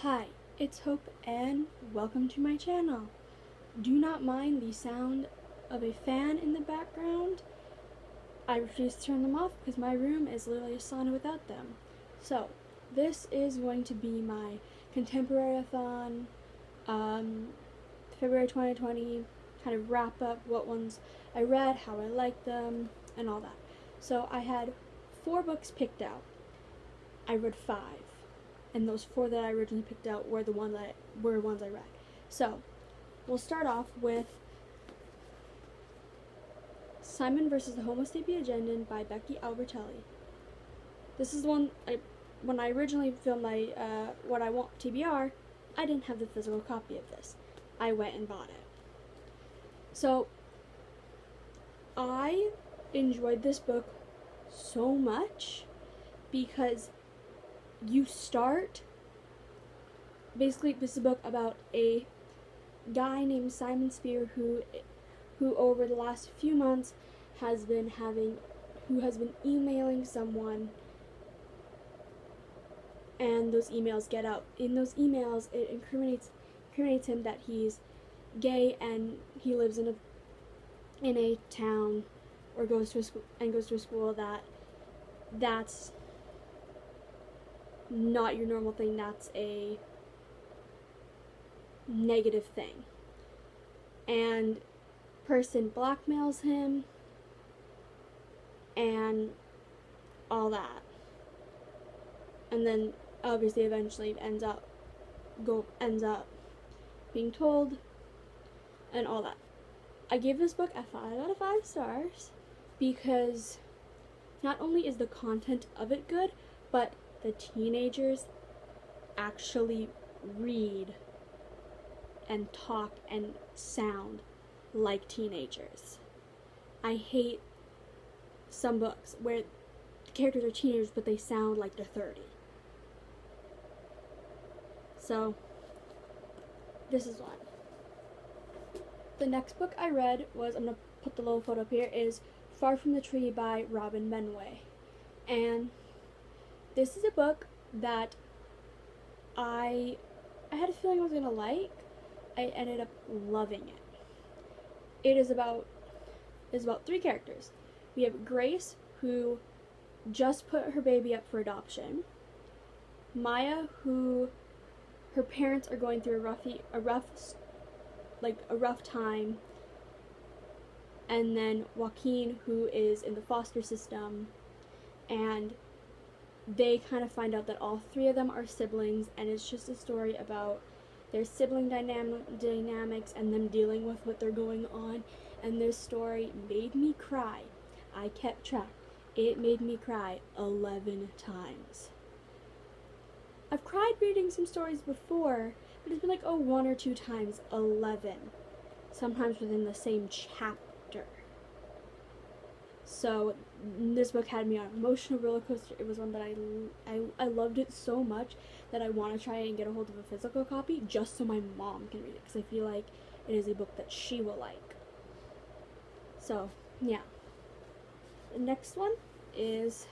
Hi, it's Hope and welcome to my channel. Do not mind the sound of a fan in the background. I refuse to turn them off because my room is literally a sauna without them. So, this is going to be my contemporary-a-thon, February 2020, kind of wrap up what ones I read, how I liked them, and all that. So I had 4 books picked out. I read 5. And those 4 that I originally picked out were ones I read. So, we'll start off with Simon versus the Homo Sapien by Becky Albertalli. This is the one, when I originally filmed my What I Want TBR, I didn't have the physical copy of this. I went and bought it. So, I enjoyed this book so much because basically this is a book about a guy named Simon Spear who over the last few months has been emailing someone, and those emails get out. In those emails, it incriminates him that he's gay and he lives in a town or goes to a school that's not your normal thing. That's a negative thing. And person blackmails him and all that. And then obviously eventually ends up being told and all that. I gave this book a 5 out of 5 stars because not only is the content of it good, but the teenagers actually read and talk and sound like teenagers. I hate some books where the characters are teenagers but they sound like they're 30. So, this is one. The next book I read was, I'm going to put the little photo up here, is Far From the Tree by Robin Benway. And this is a book that I had a feeling I was going to like. I ended up loving it. It is about 3 characters. We have Grace, who just put her baby up for adoption. Maya, who her parents are going through a rough time. And then Joaquin, who is in the foster system, and they kind of find out that all 3 of them are siblings, and it's just a story about their sibling dynamics and them dealing with what they're going on. And this story made me cry. I kept track. It made me cry 11 times. I've cried reading some stories before, but it's been like 1 or 2 times. 11. Sometimes within the same chapter. So this book had me on an emotional roller coaster. It was one that I loved it so much that I want to try and get a hold of a physical copy just so my mom can read it, because I feel like it is a book that she will like. So, yeah. The next one is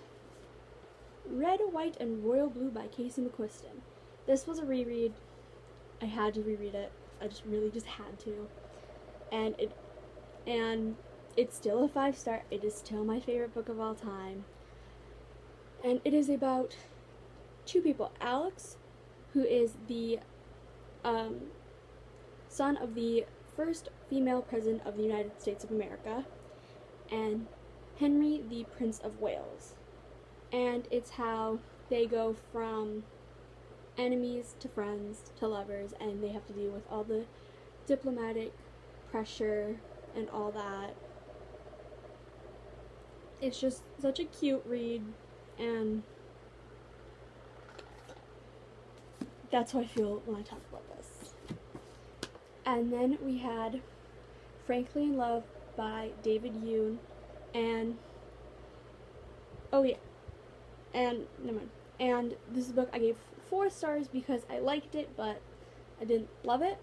Red, White, and Royal Blue by Casey McQuiston. This was a reread. I had to reread it. I just had to. And it's still a 5-star. It is still my favorite book of all time. And it is about 2 people. Alex, who is the son of the first female president of the United States of America, and Henry, the Prince of Wales. And it's how they go from enemies to friends to lovers, and they have to deal with all the diplomatic pressure and all that. It's just such a cute read, and that's how I feel when I talk about this. And then we had Frankly in Love by David Yoon, and and this is a book I gave 4 stars because I liked it, but I didn't love it.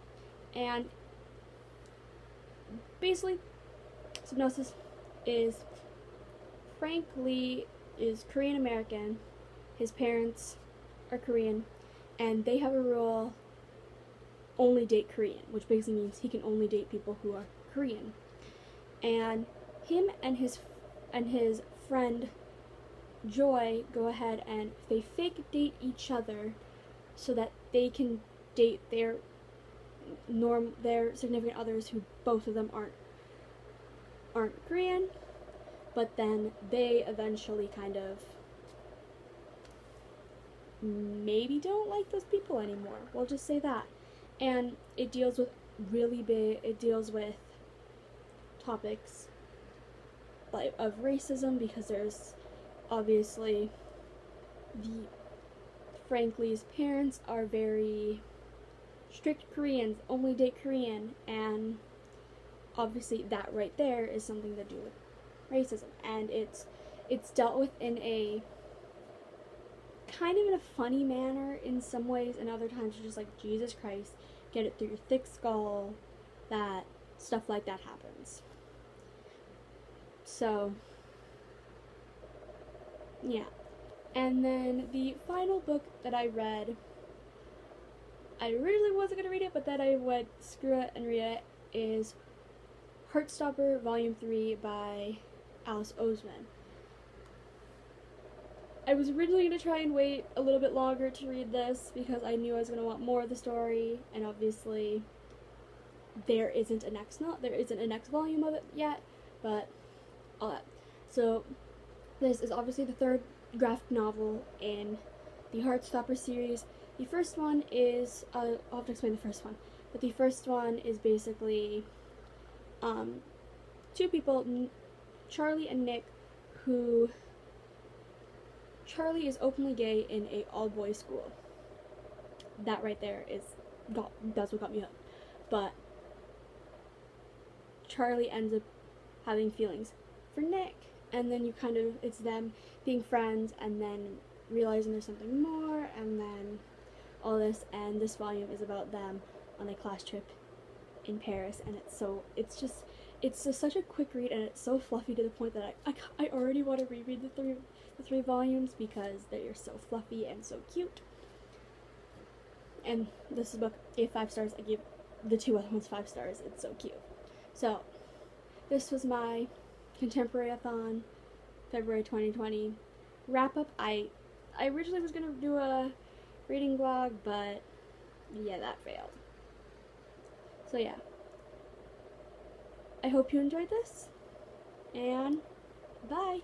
And basically, synopsis is Frank Lee is Korean American. His parents are Korean, and they have a rule: only date Korean, which basically means he can only date people who are Korean. And him and his friend Joy go ahead and they fake date each other so that they can date their significant others who both of them aren't Korean, but then they eventually kind of maybe don't like those people anymore. We'll just say that. And it deals with topics like of racism, because there's obviously Frankly's parents are very strict Koreans, only date Korean, and obviously that right there is something to do with racism, and it's dealt with in a kind of in a funny manner in some ways, and other times you're just like, Jesus Christ, get it through your thick skull that stuff like that happens. So yeah. And then the final book that I read, I originally wasn't going to read it, but then I went screw it and read it, is Heartstopper Volume 3 by Oseman. I was originally going to try and wait a little bit longer to read this because I knew I was going to want more of the story, and obviously there isn't a next volume of it yet, but all that. So this is obviously the third graphic novel in the Heartstopper series. The first one is, I'll have to explain the first one, but the first one is basically two people, Charlie and Nick, who Charlie is openly gay in a all-boys school. That right there that's what got me hooked. But Charlie ends up having feelings for Nick, and then it's them being friends, and then realizing there's something more, and then all this, and this volume is about them on a class trip in Paris, and it's just such a quick read, and it's so fluffy to the point that I already want to reread the three volumes because they're so fluffy and so cute. And this book gave 5 stars. I gave the 2 other ones 5 stars. It's so cute. So this was my Contemporary-a-thon February 2020 wrap up. I originally was gonna do a reading vlog, but yeah, that failed. So yeah, I hope you enjoyed this, and bye.